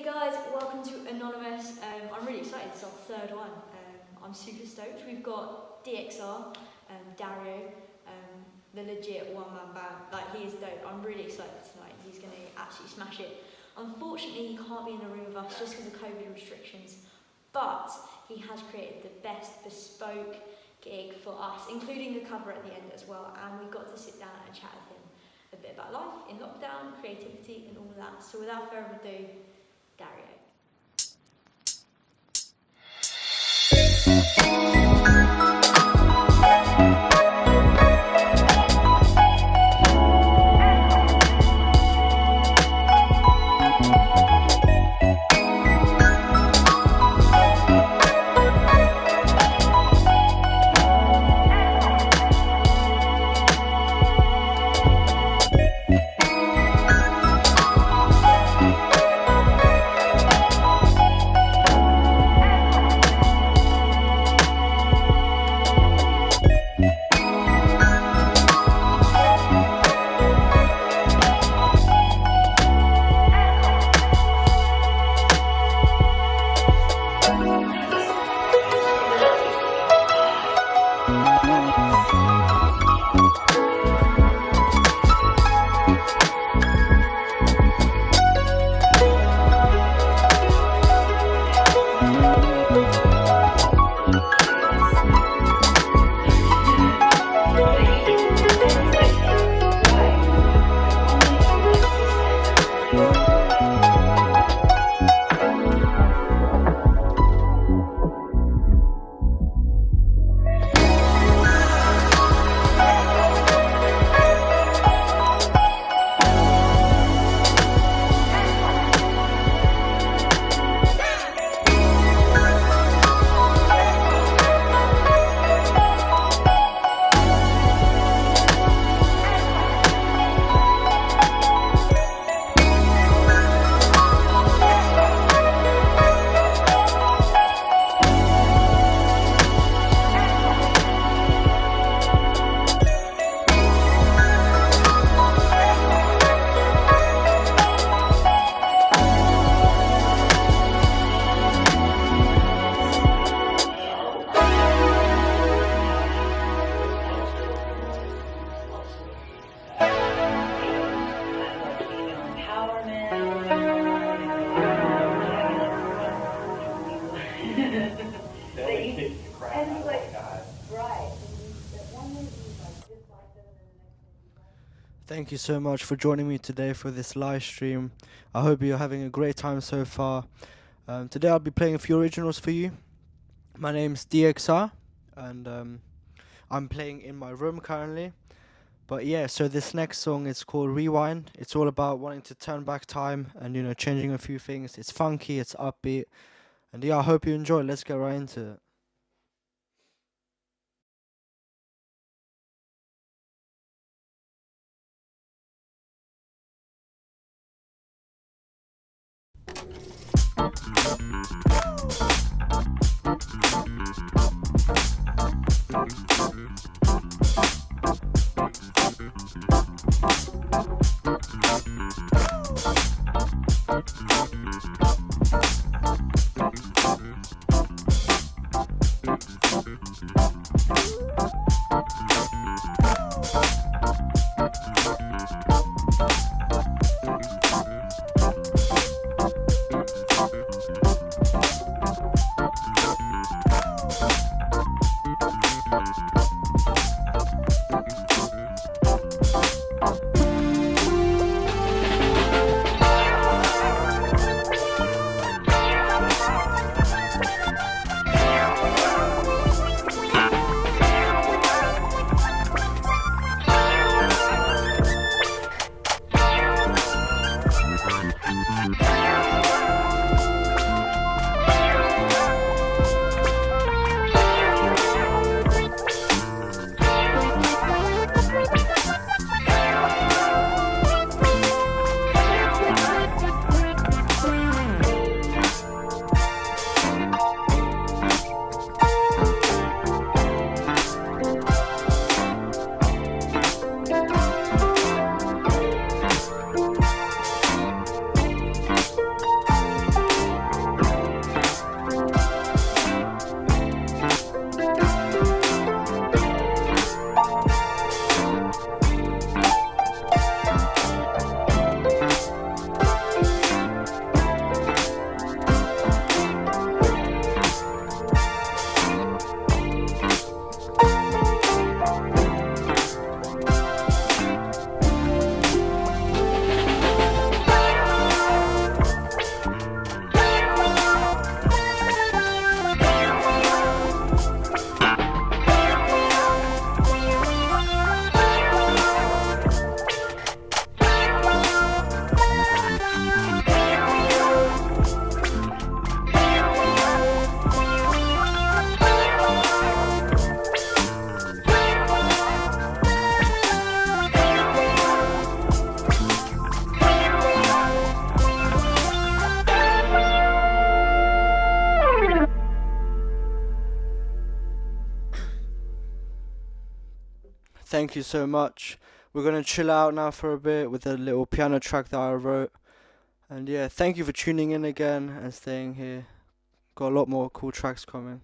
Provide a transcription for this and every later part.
Hey guys, welcome to Enonymous. I'm really excited, it's our third one. I'm super stoked. We've got DXR, Dario, the legit one-man band. Like, he is dope. I'm really excited tonight. He's going to absolutely smash it. Unfortunately, he can't be in the room with us just because of COVID restrictions, but he has created the best bespoke gig for us, including the cover at the end as well, and we got to sit down and chat with him a bit about life in lockdown, creativity and all of that. So without further ado, Dario. Thank you so much for joining me today for this live stream. I hope you're having a great time so far. Today I'll be playing a few originals for you. My name's DXR and I'm playing in my room currently. But yeah, so this next song is called Rewind. It's all about wanting to turn back time and, you know, changing a few things. It's funky, it's upbeat. And yeah, I hope you enjoy. Let's get right into it. thank you so much. We're gonna chill out now for a bit with a little piano track that I wrote. And yeah, thank you for tuning in again and staying here. Got a lot more cool tracks coming.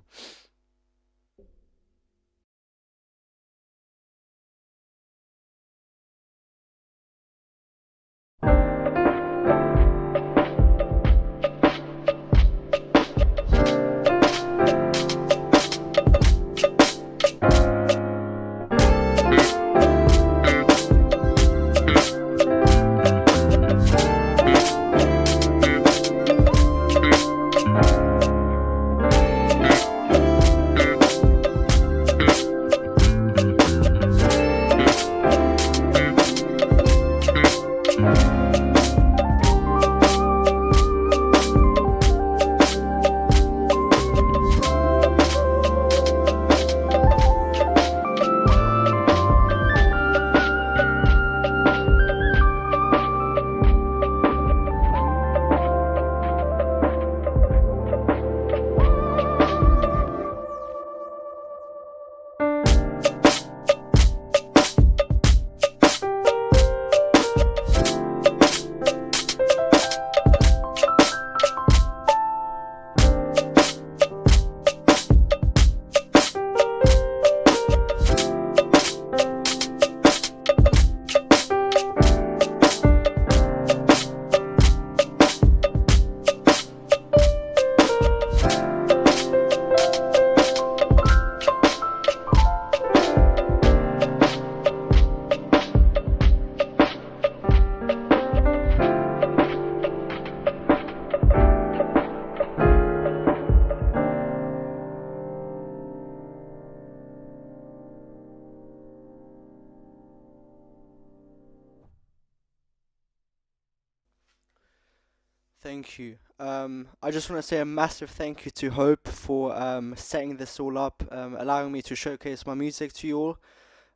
Thank you. I just want to say a massive thank you to Hope for setting this all up, allowing me to showcase my music to you all.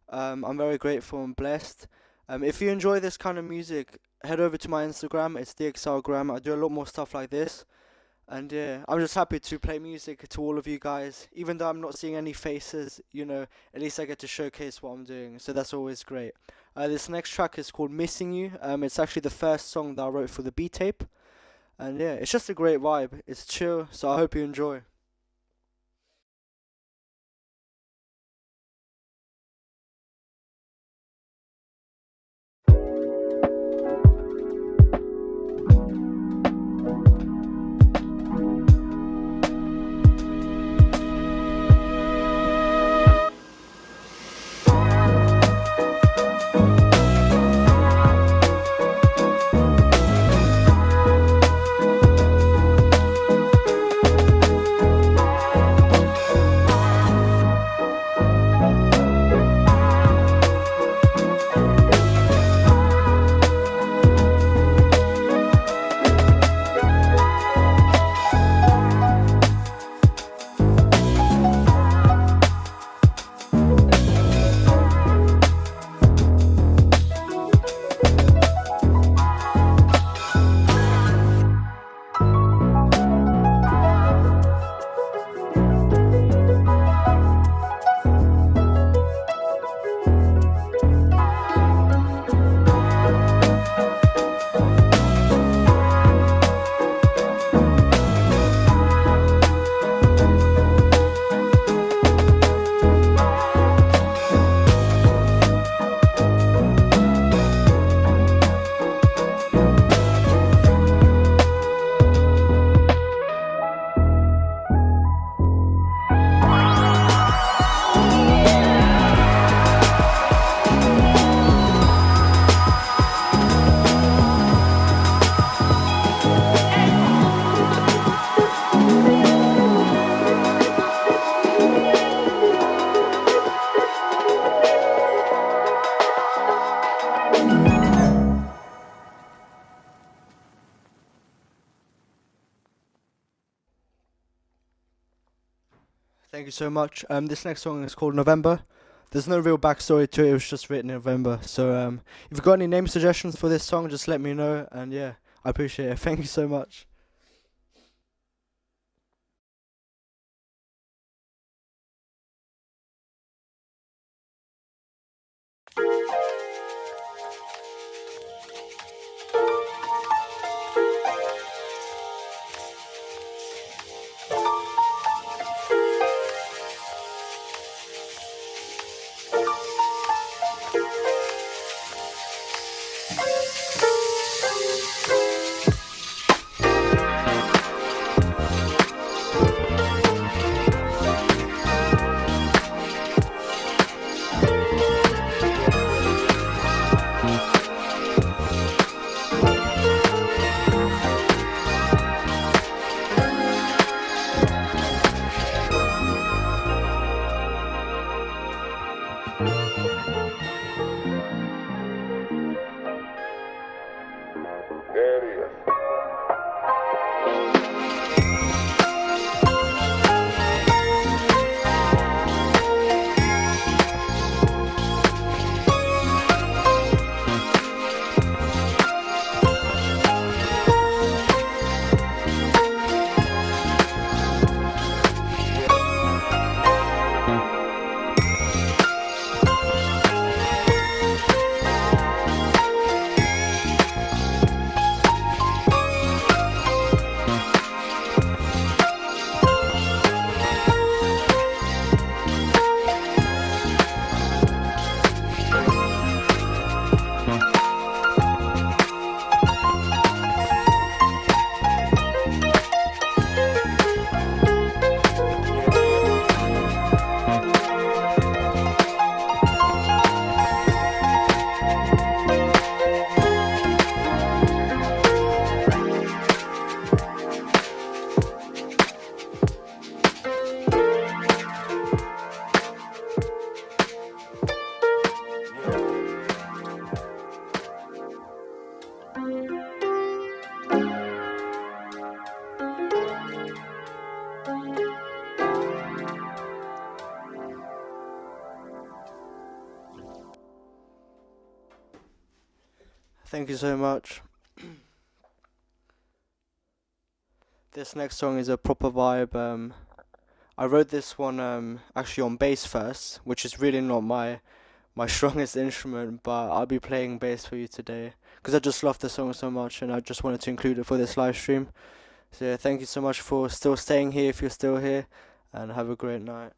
I'm very grateful and blessed. If you enjoy this kind of music, head over to my Instagram. It's DXRgram. I do a lot more stuff like this. And yeah, I'm just happy to play music to all of you guys. Even though I'm not seeing any faces, at least I get to showcase what I'm doing. So that's always great. This next track is called Missing You. It's actually the first song that I wrote for the B tape. And yeah, it's just a great vibe. It's chill, so I hope you enjoy. Thank you so much. This next song is called November. There's no real backstory to it. It was just written in November. So if you've got any name suggestions for this song, just let me know. And yeah, I appreciate it. Thank you so much. Thank you so much. This next song is a proper vibe. I wrote this one actually on bass first, which is really not my strongest instrument, but I'll be playing bass for you today because I just love the song so much and I just wanted to include it for this live stream. So yeah, thank you so much for still staying here if you're still here, and have a great night.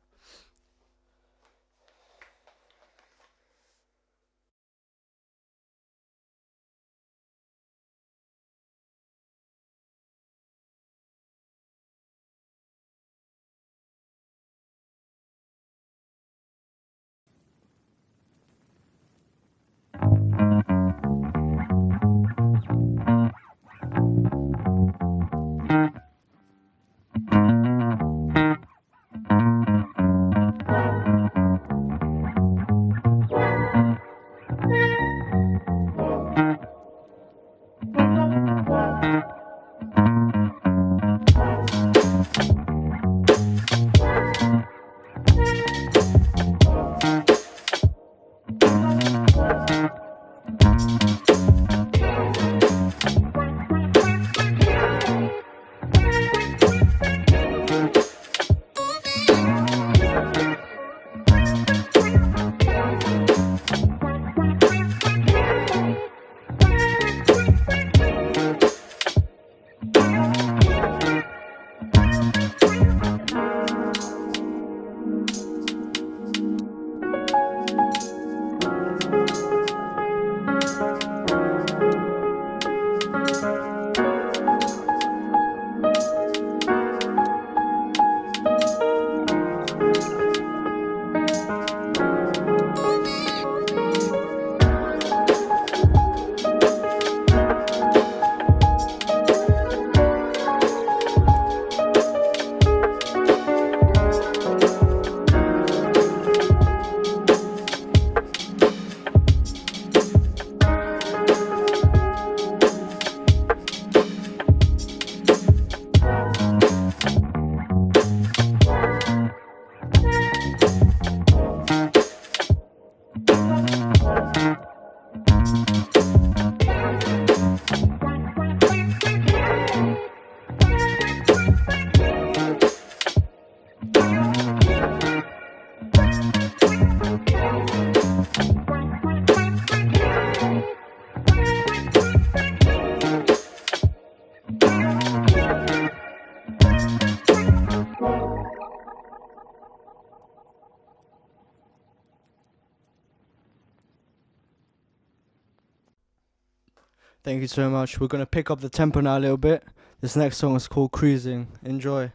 Thank you so much. We're going to pick up the tempo now a little bit. This next song is called Cruising. Enjoy.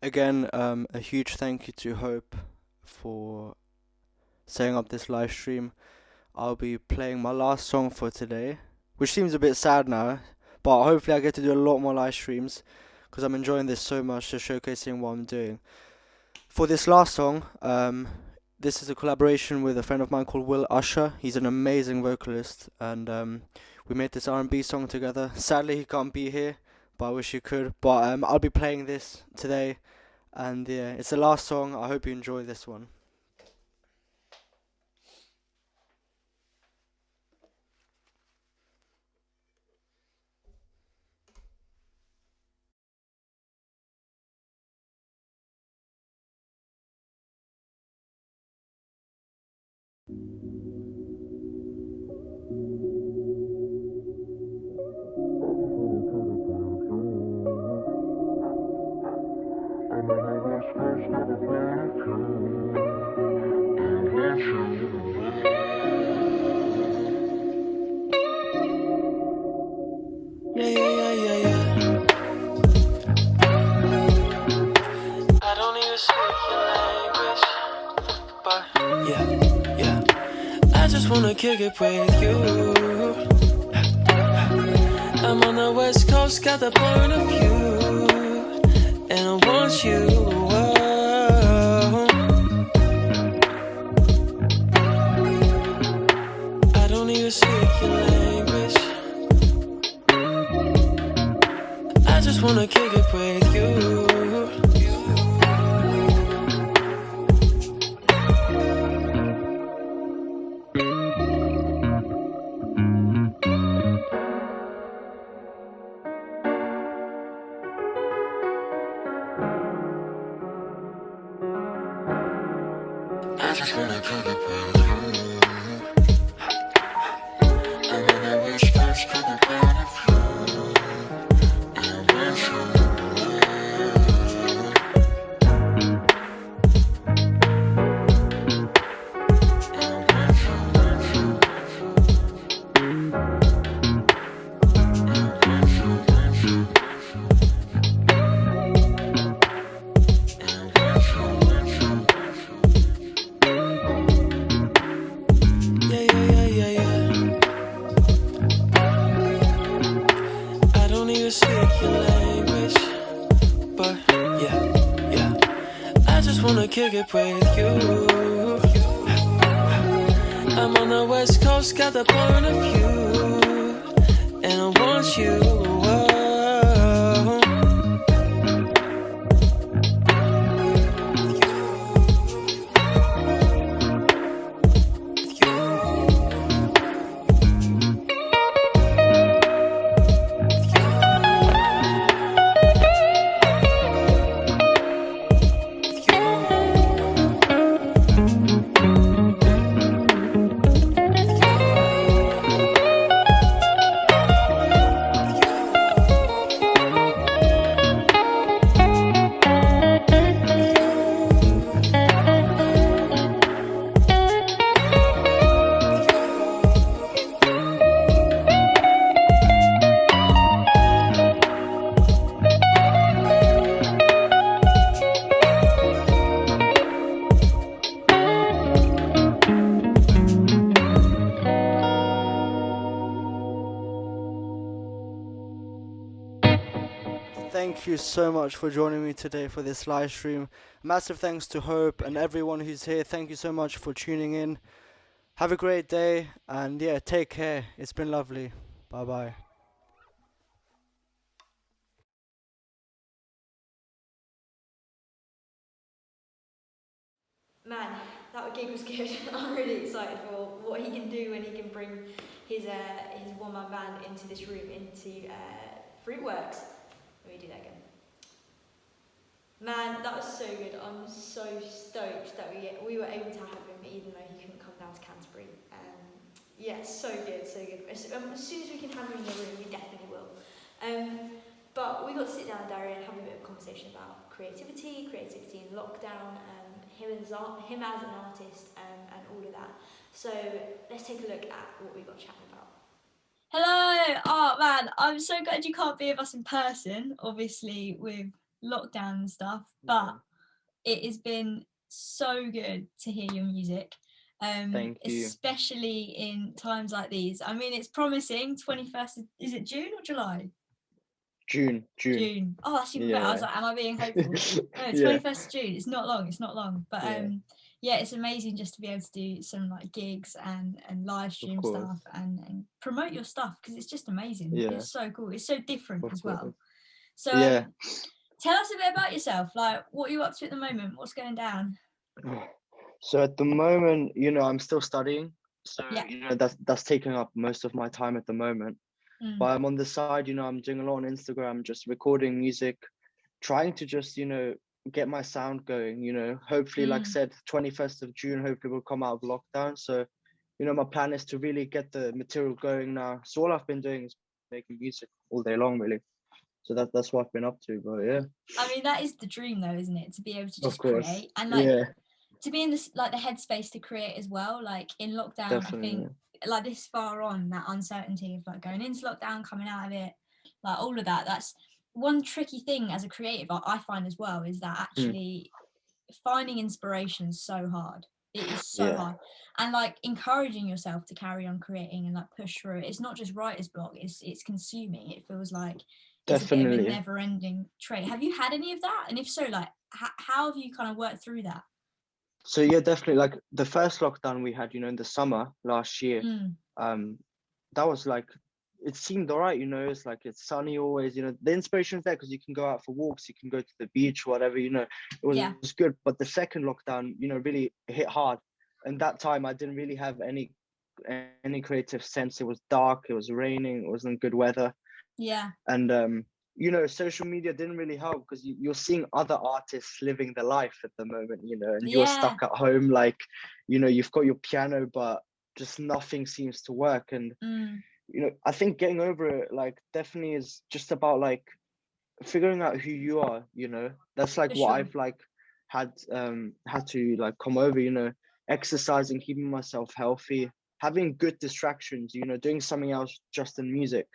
Again, a huge thank you to Hope for setting up this live stream. I'll be playing my last song for today, which seems a bit sad now, but hopefully I get to do a lot more live streams because I'm enjoying this so much, just showcasing what I'm doing. For this last song, this is a collaboration with a friend of mine called Will Usher. He's an amazing vocalist, and we made this R&B song together. Sadly, he can't be here, but I wish he could. But I'll be playing this today, and yeah, it's the last song. I hope you enjoy this one. I don't even speak your language, but yeah. I just wanna kick it with you. I'm on the west coast, got the point of view, and I want you. I don't even speak your language. I just wanna kick it with you. I just wanna kick it with you. I'm on the west coast, got the point of view, and I want you. kick it with you. I'm on the west coast, got the point of view, and I want you. Thank you so much for joining me today for this live stream. Massive thanks to Hope and everyone who's here. Thank you so much for tuning in. Have a great day, and yeah, take care. It's been lovely. Bye bye. Man, that gig was good. I'm really excited for what he can do when he can bring his one-man band into this room, into Fruitworks. Let me do that again. Man, that was so good. I'm so stoked that we were able to have him, even though he couldn't come down to Canterbury. Yeah, so good, so good. As soon as we can have him in the room, we definitely will. But we got to sit down, Dario, and have a bit of a conversation about creativity in lockdown, him as an artist, and all of that. So let's take a look at what we got chatting about. Hello! Oh man, I'm so glad you can't be with us in person, obviously with lockdown and stuff, but it has been so good to hear your music. Thank you. Especially in times like these. I mean, it's promising. 21st, is it June or July? June. Oh, that's even better. I was like, am I being hopeful? No, 21st of June. It's not long. But yeah, it's amazing just to be able to do some like gigs and live stream stuff and promote your stuff, because it's just amazing. Yeah. It's so cool. It's so different as well. So Yeah. tell us a bit about yourself. Like, what are you up to at the moment? What's going down? So at the moment, I'm still studying. So Yeah. that's taking up most of my time at the moment. But I'm on the side, I'm doing a lot on Instagram, just recording music, trying to just, get my sound going, hopefully, like I said, 21st of June, hopefully we'll come out of lockdown. So, my plan is to really get the material going now. So all I've been doing is making music all day long, really. So that's what I've been up to, but yeah. I mean, that is the dream though, isn't it? To be able to just Of course. create and to be in this, like the headspace to create as well. Like in lockdown, definitely. I think like this far on, that uncertainty of like going into lockdown, coming out of it, like all of that, that's one tricky thing as a creative I find as well, is that actually finding inspiration is so hard. It is so hard. And like encouraging yourself to carry on creating and like push through it. It's not just writer's block, it's consuming. It feels like it's a bit of a never-ending trait. Have you had any of that? And if so, like how have you kind of worked through that? So yeah, definitely. Like the first lockdown we had, in the summer last year, that was like, it seemed all right, it's like it's sunny always, the inspiration's there because you can go out for walks, you can go to the beach, whatever, it was good. But the second lockdown, really hit hard. And that time I didn't really have any creative sense. It was dark, it was raining, it wasn't good weather. Yeah. And social media didn't really help because you're seeing other artists living their life at the moment, and you're stuck at home, like, you've got your piano, but just nothing seems to work. And I think getting over it, like, definitely is just about like figuring out who you are. That's like what I've like had to like come over. Exercising, keeping myself healthy, having good distractions. Doing something else just in music.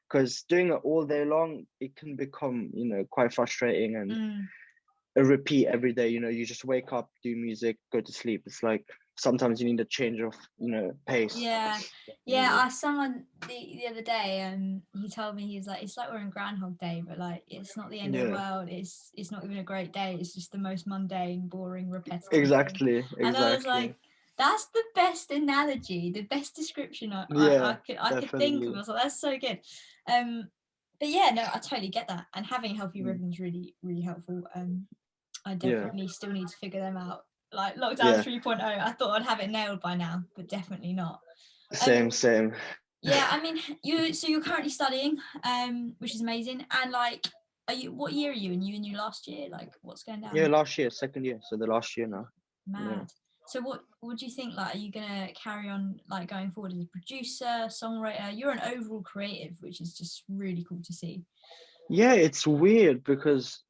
Because doing it all day long, it can become, quite frustrating and a repeat every day. You just wake up, do music, go to sleep. It's like, sometimes you need a change of, pace. Yeah, I someone the other day, he told me, he was like, it's like we're in Groundhog Day, but like it's not the end of the world. It's not even a great day. It's just the most mundane, boring, repetitive thing. Exactly. And I was like, that's the best analogy, the best description I could think of. I was like, that's so good. But yeah, no, I totally get that. And having healthy rhythms really, really helpful. I definitely still need to figure them out. Like lockdown 3.0, I thought I'd have it nailed by now, but definitely not. Same. Yeah, I mean, you're currently studying, which is amazing. And like, what year are you in? You in your last year? Like, what's going down? Yeah, last year, second year, so the last year now. Mad. Yeah. So what do you think? Like, are you gonna carry on like going forward as a producer, songwriter? You're an overall creative, which is just really cool to see. Yeah, it's weird because,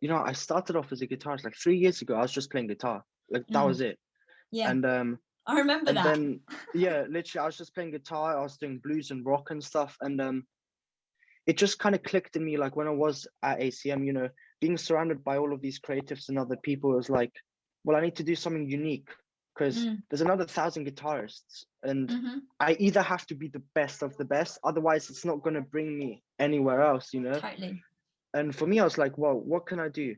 I started off as a guitarist like 3 years ago. I was just playing guitar, like that was it. Yeah. And I remember that. Then literally, I was just playing guitar. I was doing blues and rock and stuff, and it just kind of clicked in me. Like when I was at ACM, being surrounded by all of these creatives and other people, it was like, well, I need to do something unique because there's another 1,000 guitarists, and I either have to be the best of the best, otherwise it's not going to bring me anywhere else, Totally. And for me, I was like, well, what can I do?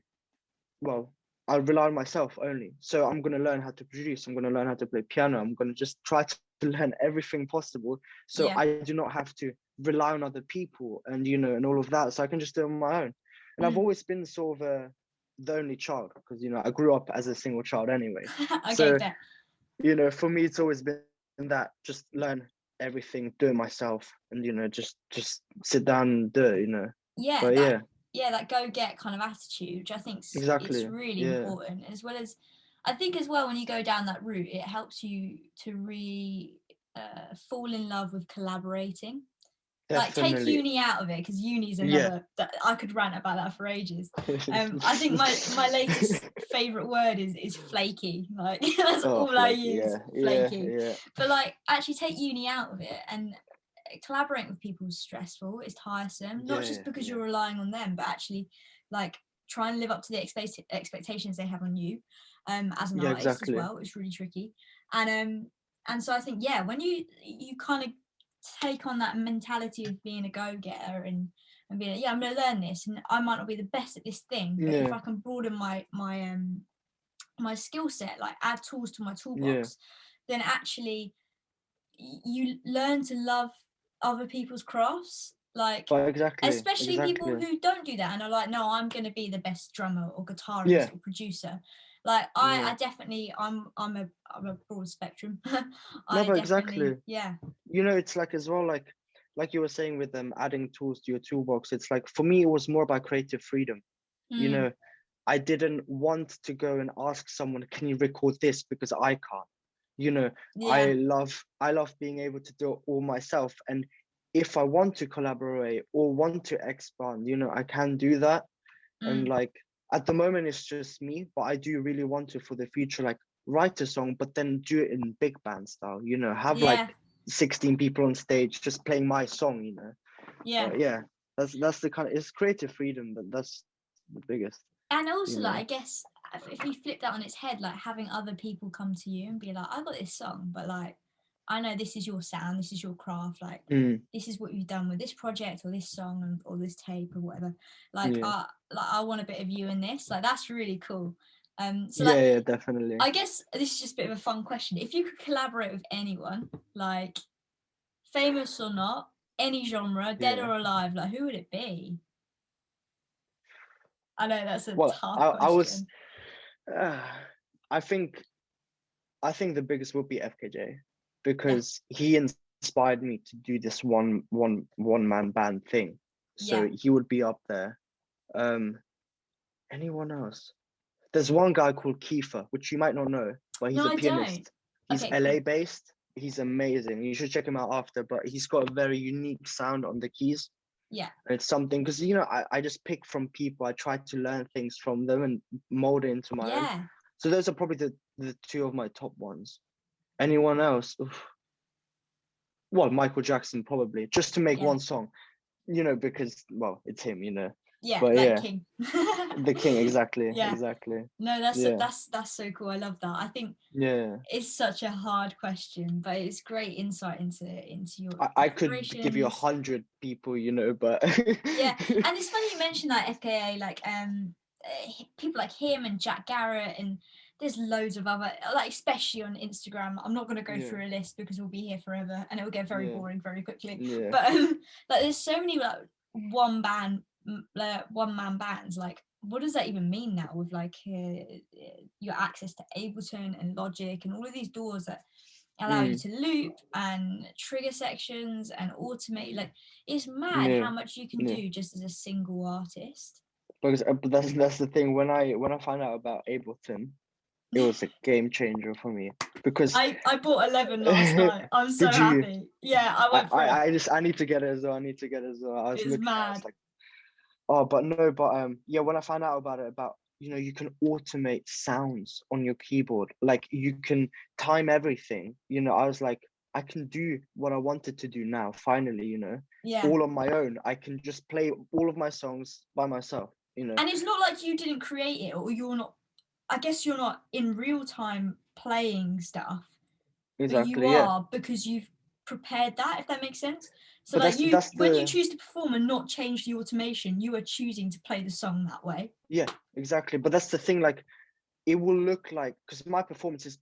Well, I'll rely on myself only. So I'm going to learn how to produce. I'm going to learn how to play piano. I'm going to just try to learn everything possible. So I do not have to rely on other people and, and all of that. So I can just do it on my own. And I've always been sort of the only child because, I grew up as a single child anyway. For me, it's always been that just learn everything, do it myself and, just sit down and do it, Yeah. But that go-get kind of attitude, which I think is really important, as well as I think as well when you go down that route, it helps you to fall in love with collaborating. Definitely. Like take uni out of it, because uni's another I could rant about that for ages. I think my latest favorite word is flaky. Like that's all flaky, I use. Flaky. Yeah. But like actually take uni out of it, and collaborating with people is stressful, it's tiresome, not just because you're relying on them, but actually like try and live up to the expectations they have on you as an artist as well. It's really tricky. And so I think when you kind of take on that mentality of being a go-getter and being like, I'm gonna learn this, and I might not be the best at this thing, but if I can broaden my skill set, like add tools to my toolbox, then actually you learn to love other people's crafts, like especially people who don't do that and are like, no, I'm going to be the best drummer or guitarist or producer. Like I definitely I'm a broad spectrum. Exactly. It's like as well, like you were saying with them adding tools to your toolbox, it's like for me it was more about creative freedom. I didn't want to go and ask someone, can you record this, because I can't. I love being able to do it all myself, and if I want to collaborate or want to expand, I can do that. And like at the moment it's just me, but I do really want to for the future, like write a song but then do it in big band style, have like 16 people on stage just playing my song. That's the kind of, it's creative freedom, but that's the biggest. And also like I guess if you flip that on its head, like having other people come to you and be like, I got this song, but like I know this is your sound, this is your craft, like this is what you've done with this project or this song or this tape or whatever. Like I want a bit of you in this. Like that's really cool. So definitely. I guess this is just a bit of a fun question. If you could collaborate with anyone, like famous or not, any genre, dead or alive, like who would it be? I know that's a tough question. I think the biggest would be FKJ, because he inspired me to do this one man band thing. So he would be up there. Anyone else? There's one guy called Kiefer, which you might not know, but he's a pianist. He's LA based. He's amazing. You should check him out after, but he's got a very unique sound on the keys. Yeah. And it's something, because I just pick from people. I try to learn things from them and mold it into my own. So those are probably the two of my top ones. Anyone else? Oof. Well, Michael Jackson probably, just to make one song, because well, it's him, Yeah, But like yeah, King. the king, exactly, Yeah. exactly. No, that's Yeah, that's so cool. I love that. I think yeah. it's such a hard question, but it's great insight into your I could give you inspirations. 100 people, you know, but Yeah, and it's funny you mentioned that FKA, like people like him and Jack Garrett, and there's loads of other, like especially on Instagram. I'm not going to go yeah, through a list because we'll be here forever and it will get very yeah, boring very quickly. yeah, But like there's so many like one man bands. Like what does that even mean now with like your access to Ableton and Logic and all of these doors that allow you mm, to loop and trigger sections and automate, like it's mad yeah, how much you can yeah. do just as a single artist. Because but that's the thing. When I found out about Ableton, it was a game changer for me because I bought 11 last night. I'm so did you? happy. Yeah, I I, went for I it. I just I need to get it as well. I need to get it as well. I was It's looking at it, I was mad. like, oh, but no, but yeah, when I found out about it, about you can automate sounds on your keyboard, like you can time everything. I was like, I can do what I wanted to do now. Finally, Yeah. all on my own. I can just play all of my songs by myself. And it's not like you didn't create it, or you're not, I guess you're not in real time playing stuff, but you Exactly. Yeah. are because you've prepared that, if that makes sense. So But like that's you, that's when you the choose to perform and not change the automation, you are choosing to play the song that way. yeah, exactly. But that's the thing. Like, it will look like, because my performance is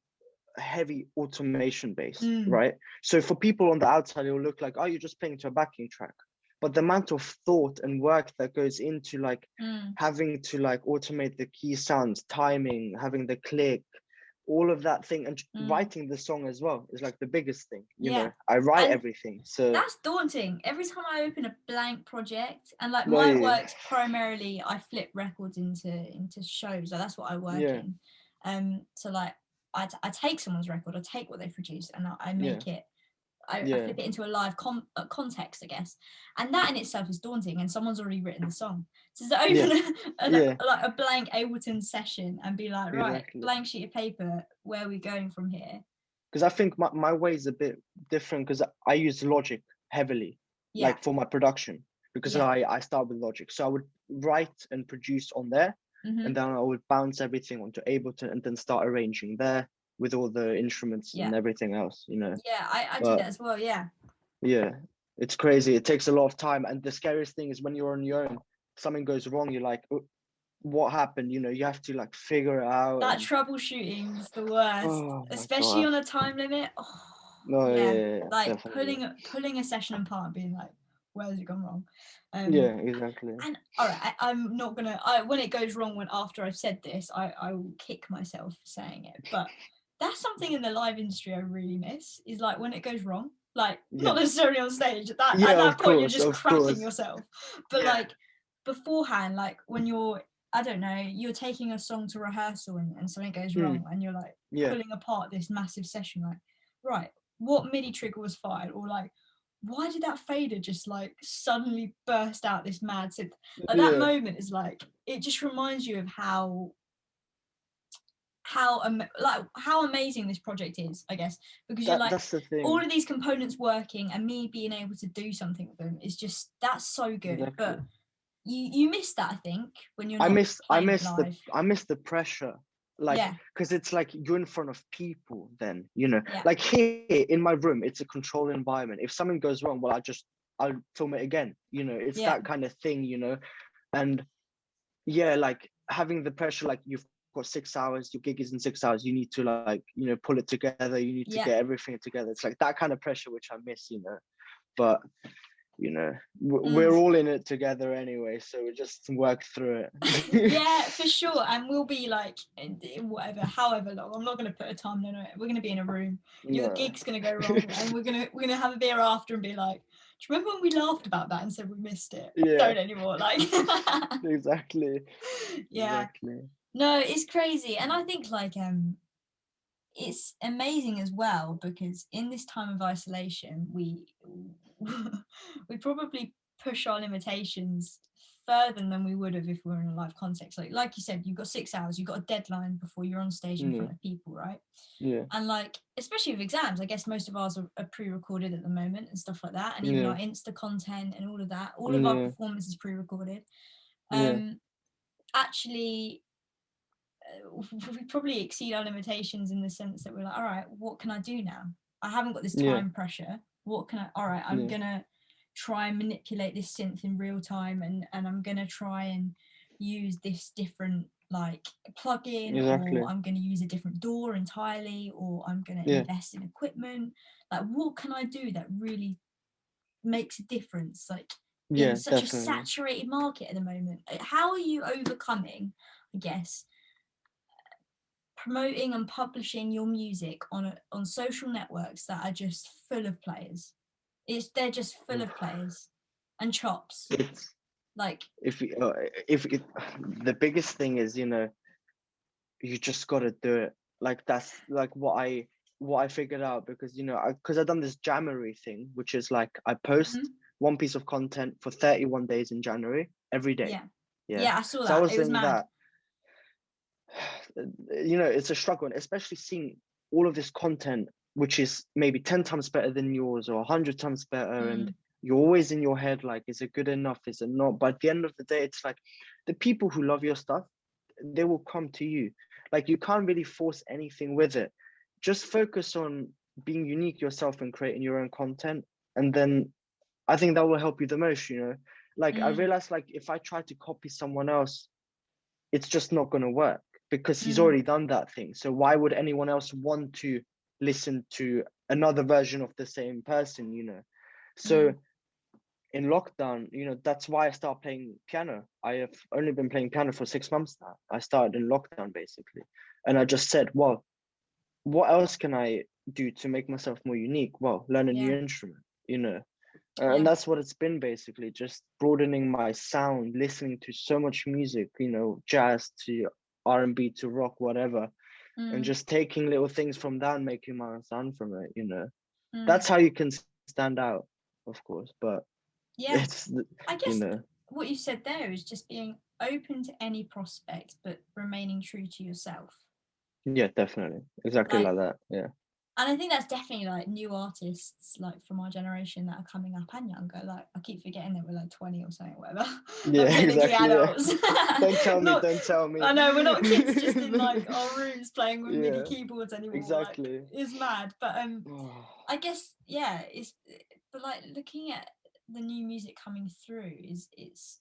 heavy automation based, Mm, right? So for people on the outside, it will look like, oh, you're just playing to a backing track. But the amount of thought and work that goes into like mm, having to like automate the key sounds, timing, having the click, all of that thing, and mm. writing the song as well is like the biggest thing. Yeah. I write And everything. So that's daunting. Every time I open a blank project, and like no, my yeah, work's primarily I flip records into shows. Like that's what I work yeah, in. So like I take someone's record, I take what they've produced, and I yeah, make it. I yeah, flip it into a live context, I guess, and that in itself is daunting. And someone's already written the song, so to yeah, open yeah, like a blank Ableton session and be like, right, exactly. blank sheet of paper, where are we going from here? Because I think my way is a bit different because I use Logic heavily, Yeah, like for my production, because yeah. I start with Logic. So I would write and produce on there, Mm-hmm. and then I would bounce everything onto Ableton and then start arranging there with all the instruments Yeah. and everything else. Yeah, I do But that as well. Yeah. yeah, it's crazy. It takes a lot of time. And the scariest thing is when you're on your own, something goes wrong, you're like, "Oh, what happened?" You have to like figure it out. That And troubleshooting is the worst, oh my especially God. on a time limit. Oh, No, yeah, yeah, yeah, yeah, like definitely. pulling a session apart and being like, where's it gone wrong? Yeah, exactly. And all right, I'm not gonna. When it goes wrong, when after I've said this, I will kick myself for saying it. But that's something in the live industry I really miss. Is like when it goes wrong, like not Yeah. necessarily on stage. At Yeah, that of point, you're course, just of crapping course. yourself. But Yeah. like beforehand, like when you're, I don't know, you're taking a song to rehearsal and something goes Mm, wrong, and you're like yeah. pulling apart this massive session. Like, right, what MIDI trigger was fired, or like, why did that fader just like suddenly burst out this mad synth? Like that Yeah. moment is like, it just reminds you of like how amazing this project is, I guess, because you're like That's the all thing. of these components working and me being able to do something with them is just, that's so good. Exactly. But you miss that, I think, when you're I not miss I playing it miss the live. I miss the pressure. Like, Yeah, because it's like you're in front of people then, yeah, like here in my room, it's a controlled environment. If something goes wrong, well, I'll film it again. It's yeah, that kind of thing. And yeah, like having the pressure, like you've got 6 hours, your gig is in 6 hours, you need to like, pull it together, you need to yeah. get everything together. It's like that kind of pressure which I miss. But we're Mm. all in it together anyway, so we just work through it. Yeah, for sure. And we'll be like, whatever, however long. I'm not going to put a time limit on it. We're going to be in a room. Your No. gig's going to go wrong, and we're gonna have a beer after and be like, do you remember when we laughed about that and said we missed it? Yeah, Don't anymore. Like, exactly, yeah. exactly. No, it's crazy, and I think like it's amazing as well because in this time of isolation, we probably push our limitations further than we would have if we were in a live context. Like you said, you've got 6 hours, you've got a deadline before you're on stage in Yeah, front of people, right? yeah, And like, especially with exams, I guess most of ours are pre-recorded at the moment and stuff like that. And even yeah, our Insta content and all of that, all of our yeah, performance is pre-recorded. Yeah. Actually, we probably exceed our limitations in the sense that we're like, all right, what can I do now? I haven't got this time pressure. What can I? All right, I'm gonna try and manipulate this synth in real time, and I'm gonna try and use this different like plugin, Exactly. or I'm gonna use a different DAW entirely, or I'm gonna invest in equipment. Like, what can I do that really makes a difference? Like, in such a saturated market at the moment, how are you overcoming, I guess, promoting and publishing your music on social networks that are just full of players? They're just full of players and chops. It's Like, if the biggest thing is, you just got to do it. Like, that's like what I figured out, because because I've done this January thing, which is like I post one piece of content for 31 days in January every day. Yeah, I saw So that. I was It was doing mad. that. It's a struggle, and especially seeing all of this content, which is maybe 10 times better than yours or 100 times better, and you're always in your head like, is it good enough, is it not? But at the end of the day, it's like the people who love your stuff, they will come to you. Like, you can't really force anything with it. Just focus on being unique yourself and creating your own content, and then I think that will help you the most. Like, I realized, like, if I try to copy someone else, it's just not going to work, because he's already done that thing. So why would anyone else want to listen to another version of the same person? So in lockdown, that's why I started playing piano. I have only been playing piano for 6 months now. I started in lockdown, basically. And I just said, well, what else can I do to make myself more unique? Well, learn a new instrument, and that's what it's been, basically, just broadening my sound, listening to so much music, jazz to R&B to rock, whatever, and just taking little things from that and making my own sound from it. That's how you can stand out, of course. But it's I guess what you said there is just being open to any prospect, but remaining true to yourself. Yeah, definitely, exactly like that. Yeah. And I think that's definitely like new artists, like from our generation, that are coming up and younger. Like, I keep forgetting that we're like 20 or something, whatever. Yeah, Like, technically exactly. adults. Don't tell me. Don't tell me. I know, we're not kids just in like our rooms playing with MIDI keyboards anymore. Exactly. Like, it's mad. But I guess, but like, looking at the new music coming through, it's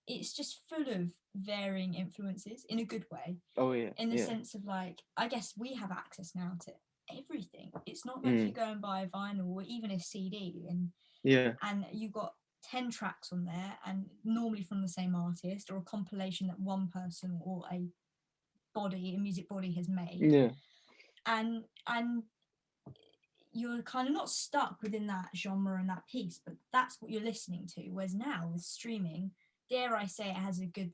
just full of varying influences in a good way. Oh yeah. In the sense of, like, I guess we have access now to everything. It's not like you go and buy a vinyl or even a CD and you got 10 tracks on there, and normally from the same artist, or a compilation that one person or a music body has made. And you're kind of not stuck within that genre and that piece, but that's what you're listening to. Whereas now with streaming, dare I say, it has a good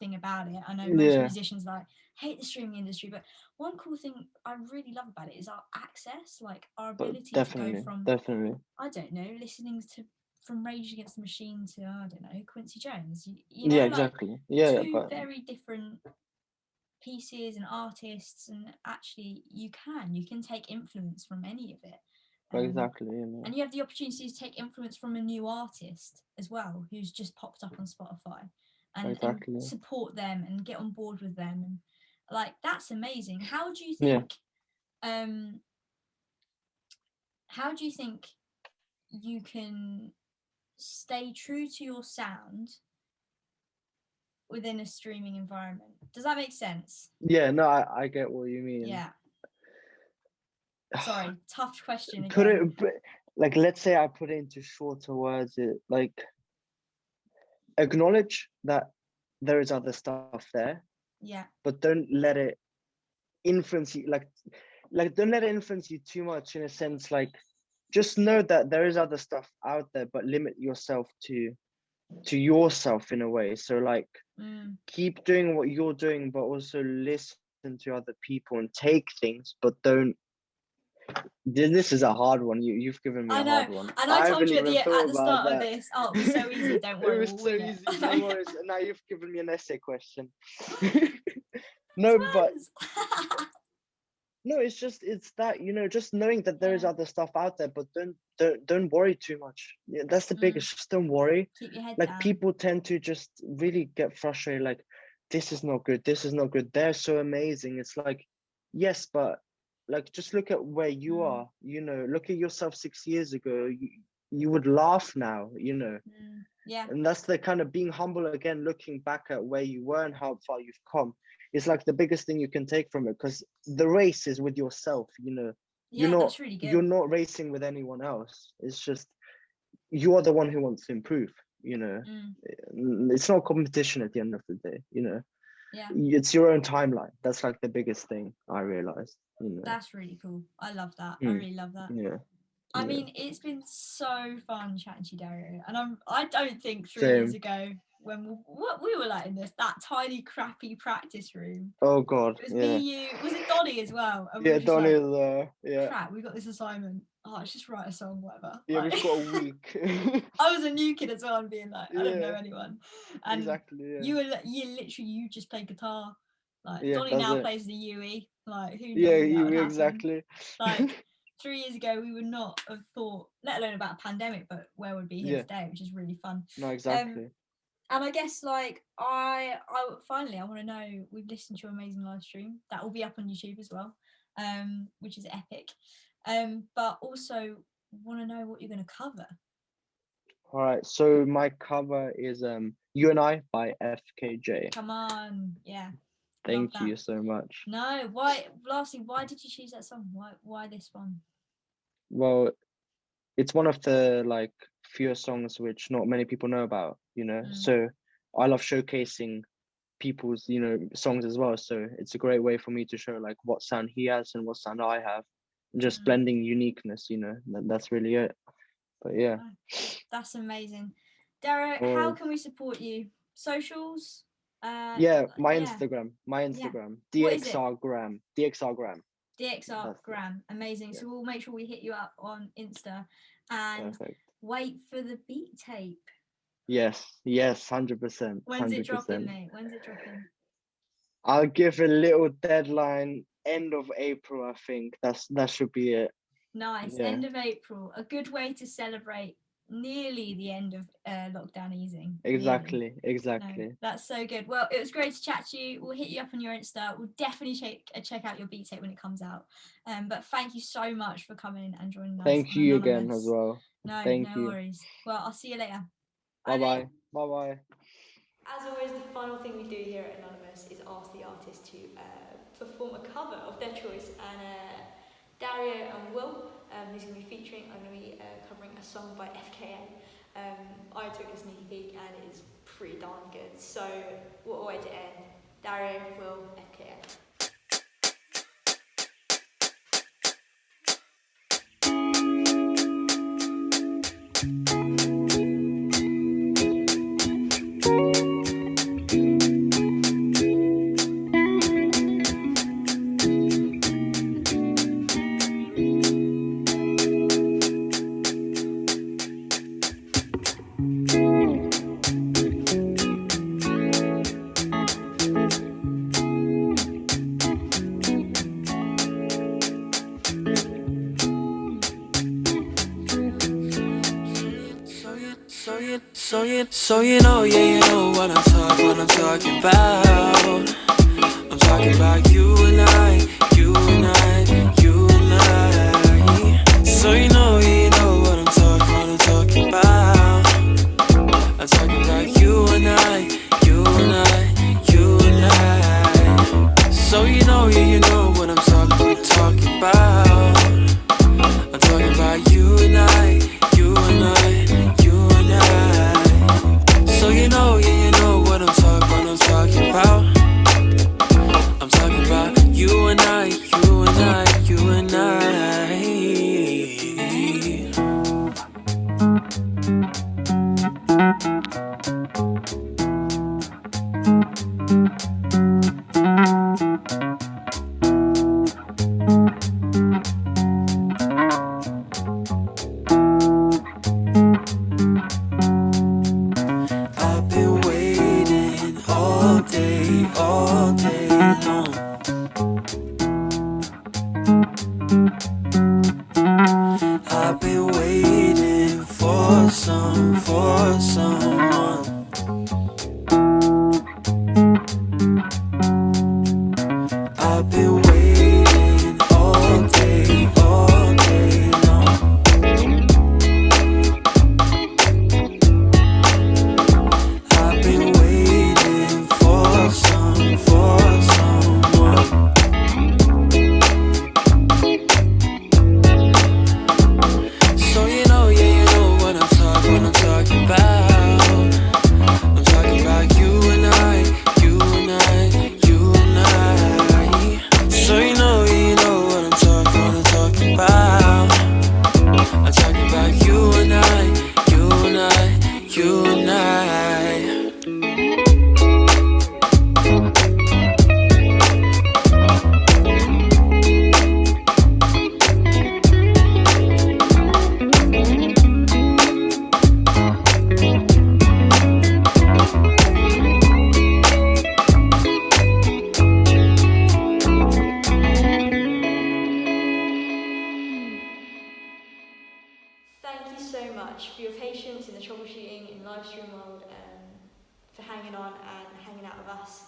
thing about it. I know most musicians like hate the streaming industry, but one cool thing I really love about it is our access, like our ability to go from I don't know, listening to from Rage Against the Machine to, I don't know, Quincy Jones. You know, exactly. Like, two very different pieces and artists, and actually you can take influence from any of it. Exactly. And you have the opportunity to take influence from a new artist as well, who's just popped up on Spotify, and support them and get on board with them, and like, that's amazing. How do you think you can stay true to your sound within a streaming environment? Does that make sense? Yeah, no, I get what you mean. Yeah. Sorry, tough question again. Put it, like, let's say I put it into shorter words. Like, acknowledge that there is other stuff there. Yeah. But don't let it influence you. Like don't let it influence you too much, in a sense. Like, just know that there is other stuff out there, but limit yourself to yourself in a way. So, like, keep doing what you're doing, but also listen to other people and take things, but don't. This is a hard one. You've given me a hard one. And I told you at the start of this. Oh, it was so easy. Don't worry. It was so easy. No worries. Now you've given me an essay question. No, but No, it's that, just knowing that there is Yeah. other stuff out there, but don't worry too much. Yeah, that's the biggest. Just don't worry. Keep your head Like down. people tend to just really get frustrated. Like, this is not good. This is not good. They're so amazing. It's like, yes, but like just look at where you are. Look at yourself 6 years ago. You would laugh now. Yeah. And that's the kind of being humble again, looking back at where you were and how far you've come. It's like the biggest thing you can take from it, because the race is with yourself. Yeah, that's really good. You're not racing with anyone else. It's just you are the one who wants to improve. It's not competition at the end of the day. Yeah. It's your own timeline. That's like the biggest thing I realized. That's really cool. I love that. I really love that. Yeah. I mean, it's been so fun chatting to you, Dario. And I don't think 3 Same. years ago when we were like in that tiny crappy practice room. Oh God. It was me, you. Was it Donnie as well? And we Yeah, were just Donnie like, is there. Yeah. crap, we got this assignment. Oh, let's just write a song, whatever. Yeah, Like, we've got a week. I was a new kid as well, and being like, I don't know Yeah. anyone. And Exactly. Yeah. you just play guitar. Like Yeah, Donnie that's now it. plays the UE. Like who knew Yeah, that you would happen? exactly. Like 3 years ago, we would not have thought, let alone about a pandemic, but where we'd be here Yeah. today, which is really fun. No, exactly. And I guess like I finally I want to know, we've listened to your amazing live stream that will be up on YouTube as well, which is epic. But also want to know what you're going to cover. All right, so my cover is You and I by FKJ. Come on, yeah. Thank you so much. No, why? Lastly, why did you choose that song? Why this one? Well, it's one of the like fewer songs which not many people know about, So I love showcasing people's, songs as well. So it's a great way for me to show like what sound he has and what sound I have, and just blending uniqueness. That's really it. But yeah, that's amazing. Dario, how can we support you? Socials? Yeah, my Instagram, DXRgram. DXRgram, amazing. Yeah. So we'll make sure we hit you up on Insta and wait for the beat tape. Yes, 100%. When's it dropping, mate? When's it dropping? I'll give a little deadline, end of April, I think. That should be it. Nice, end of April. A good way to celebrate nearly the end of lockdown easing. Exactly. No, that's so good. Well, it was great to chat to you. We'll hit you up on your Insta. We'll definitely check out your beat tape when it comes out. But thank you so much for coming and joining us. Thank you again as well. No worries. Well, I'll see you later. Bye bye. As always, the final thing we do here at Enonymous is ask the artist to perform a cover of their choice, and Dario and Will, who's going to be featuring, are going to be covering a song by FKA. I took a sneak peek and it is pretty darn good. So what a way to end. Dario, Will, FKA. So you know, yeah, you know what I'm talking about. I'm talking about you and I. So you know, yeah, you know what I'm talking about. I'm talking about you and I. So you know, yeah, you know what I'm talking about. I'm talking about you and I. So you know, yeah, you know what I'm talking about. I'm talking about you and I. I've been waiting for someone. I've been waiting all day long. I've been waiting for someone. So you know, yeah, you know what I'm talking about. I'm talking about you and I, you and I, you and I. So you know what I'm talking about. I'm talking about you and I, you and I, you and I. Thank you so much for your patience in the troubleshooting in Livestream world, for hanging on and hanging out with us.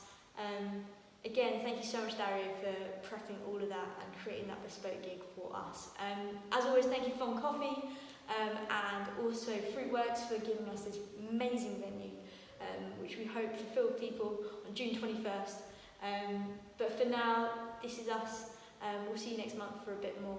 Again, thank you so much, Dario, for prepping all of that and creating that bespoke gig for us. As always, thank you Fun Coffee and also Fruitworks for giving us this amazing venue, which we hope fulfill people on June 21st. But for now, this is us. We'll see you next month for a bit more